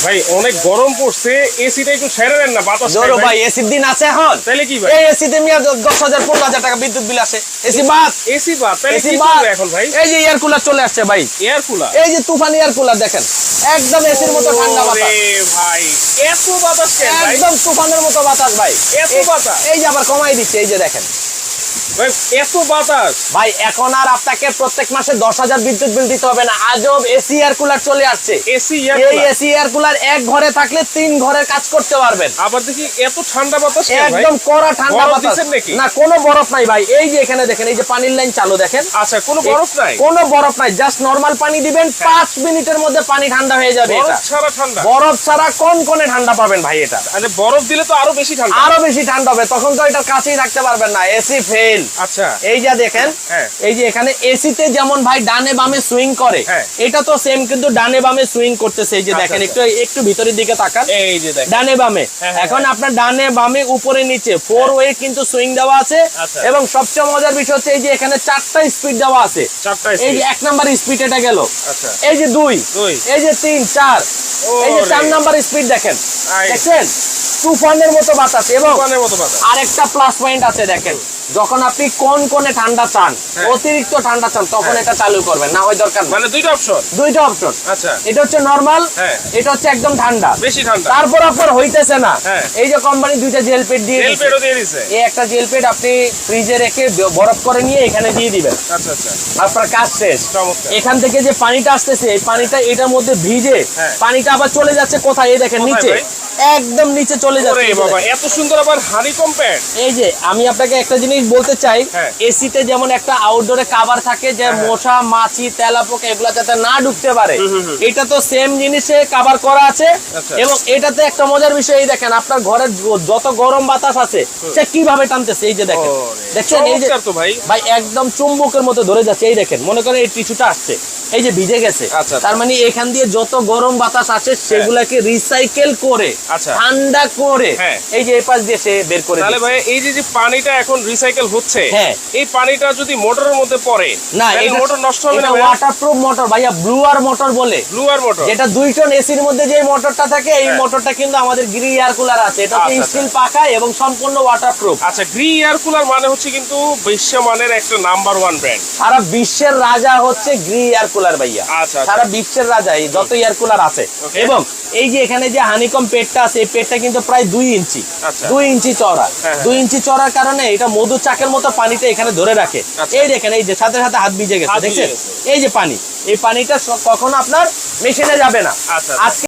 ভাই অনেক গরম পড়ছে, এসিটা একটু ছেড়ে দেন না, বাতাস জোরো ভাই এসির দিন আছে এখন। তাহলে কি ভাই এই এসিতে মিয়া 10,000 15,000 টাকা বিদ্যুৎ বিল আসে। এসি বাদ, এসি বাদ, তাহলে এসি কি বাদ। করবে এখন ভাই? এই যে এয়ার কুলার চলে আসছে ভাই, এয়ার কুলার। এই যে তুফান এয়ার কুলার দেখেন, একদম এসির মতো ঠান্ডা বাতাস। ওরে ভাই এত বাতাস কেন ভাই? একদম তুফানের মতো বাতাস ভাই। এত বাতাস? এই যে আবার কমাই দিচ্ছে, এই যে দেখেন ভাই এত বাতাস। ভাই। এখন আর আপনাকে প্রত্যেক মাসে 10,000 বিদ্যুৎ বিল দিতে হবে না, আজব এসি এয়ার কুলার চলে আসছে। এসি এয়ার এই কুলার। এসি এয়ার কুলার এক ঘরে থাকলে 3 ঘরের কাজ করতে পারবেন। আবার দেখি এত ঠান্ডা বাতাস কেন ভাই? একদম কড়া ঠান্ডা বরফ বাতাস। দিচ্ছেন নাকি? না, কোনো বরফ নাই ভাই। এই যে এখানে দেখেন, এই যে পানির লাইন চালু দেখেন। আচ্ছা, কোনো বরফ নাই? কোনো বরফ নাই, জাস্ট নরমাল পানি দিবেন, 5 মিনিটের মধ্যে পানি ঠান্ডা হয়ে যাবে। বরফ এটা ছাড়া ঠান্ডা? বরফ ছাড়া কোন ঠান্ডা পাবেন ভাই এটা। আচ্ছা, বরফ দিলে তো আরো বেশি ঠান্ডা। আরো বেশি ঠান্ডা হবে, তখন তো এটার কাছেই থাকতে পারবেন না, এসি ফেল। আচ্ছা, এই যে দেখেন, হ্যাঁ। এই যে এখানে এসিতে যেমন ভাই ডানে বামে সুইং করে, হ্যাঁ। এটা তো সেম কিন্তু ডানে বামে সুইং করতেছে। এই যে আচ্ছা, দেখেন, আচ্ছা। একটু ভিতরের দিকে তাকান, এই যে দেখেন ডানে বামে। হ্যাঁ, এখন আপনার ডানে বামে উপরে নিচে 4 ওয়ে কিন্তু সুইং দেওয়া আছে। আচ্ছা। এবং সবচেয়ে মজার বিষয় হচ্ছে এই যে এখানে 4টা স্পিড দেওয়া আছে। 4টা এই যে 1 নাম্বার স্পিড এটা গেল, আচ্ছা, এই যে 2, দুই। এই যে 3 4, এই যে ওরে। 4 নাম্বার স্পিড দেখেন, আই। দেখছেন তুফানের মতো বাতাস। এবং তুফানের মতো বাতাস। আরেকটা প্লাস পয়েন্ট আছে দেখেন, যখন আপনি কোনে ঠান্ডা চান, হ্যাঁ। অতিরিক্ত ঠান্ডা চান, তখন হ্যাঁ। এটা চালু করবেন, না হয় দরকার নেই। মানে দুইটা অপশন? দুইটা অপশন। আচ্ছা, এটা হচ্ছে নরমাল, হ্যাঁ। এটা হচ্ছে একদম ঠান্ডা। বেশি ঠান্ডা। তারপর আপনার হইতেছে না, হ্যাঁ। এই যে কোম্পানি দুইটা জেল পেড দিয়ে তেল দিয়েছে। পেড়ও দিয়ে দিছে। এই একটা জেল পেড আপনি ফ্রিজে রেখে বরফ করে নিয়ে এখানে দিয়ে দিবেন, আচ্ছা আচ্ছা, আপনার কাজ শেষ। চমৎকার। এখান থেকে যে পানিটা আসতেছে, এই পানিটা এটার মধ্যে ভিজে, হ্যাঁ। পানিটা আবার চলে যাচ্ছে কোথায়? এই দেখেন কোথায় নিচে, ভাই? একদম নিচে চলে যাচ্ছে। ওরে এই যে বাবা, দেখেন। এত সুন্দর আবার হানিকম প্যাড। এই যে আমি আপনাকে একটা জিনিস বলতে চাই, হ্যাঁ। এসিতে যেমন একটা আউটডোরে কভার থাকে যে হ্যাঁ। মশা মাছি তেলাপোকা এগুলা যাতে না ঢুকতে পারে, হুম। এটা তো সেম জিনিসে কভার করা আছে। আচ্ছা। এবং এটাতে একটা মজার বিষয়, এই দেখেন আপনার ঘরের যত গরম বাতাস আছে সে কিভাবে টানতেছে, এই যে দেখেন, ওরে, দেখছেন এই যে চমৎকার তো ভাই। ভাই একদম চুম্বকের মতো ধরে যাচ্ছে। এই দেখেন, মনে করেন এই টিস্যুটা আসছে, এই যে ভিজে গেছে, আচ্ছা। তার মানে এখান দিয়ে যত গরম বাতাস আছে সেগুলাকে রিসাইকেল করে আচ্ছা। ঠান্ডা করে হ্যাঁ। এই যে এই পাশ দিয়ে সে বের করে তাহলে দিচ্ছে। ভাই এই যে পানিটা এখন রিসাইকেল হচ্ছে, হ্যাঁ। এই পানিটা যদি মোটরের মধ্যে পড়ে না, তাহলে এটা মোটর নষ্ট হবে না? ওয়াটারপ্রুফ মোটর ভাইয়া, ব্লুয়ার মোটর বলে, ব্লুয়ার মোটর। যেটা 2 টন এসির মধ্যে যে মোটরটা থাকে, এই হ্যাঁ। মোটরটা কিন্তু আমাদের গ্রি এয়ার কুলার আছে, এটা আচ্ছা, স্টিল পাকা এবং সম্পূর্ণ ওয়াটারপ্রুফ। আচ্ছা, গ্রি এয়ার কুলার মানে হচ্ছে কিন্তু বিশ্বমানের একটা নাম্বার 1 ব্র্যান্ড। সারা বিশ্বের রাজা হচ্ছে গ্রি এয়ার কুলার ভাইয়া। আচ্ছা, সারা বিশ্বের রাজা এই যত এয়ার কুলার আছে। Okay. এবং এই যে এখানে যে হানিকম পেটটা আছে, এই পেটটা কিন্তু প্রায় 2 ইঞ্চি, আচ্ছা। 2 ইঞ্চি চওড়া। হ্যাঁ। 2 ইঞ্চি চওড়ার কারণে এটা মধু চাকের মতো পানিটা এখানে ধরে রাখে। আচ্ছা। এই দেখেন, এই যে সাথে সাথে হাত ভিজে গেছে, হাত ভিজে দেখছেন গেছে। এই যে পানি, এই পানিটা কখনো আপনার মেশিনে যাবে না। আচ্ছা। আজকে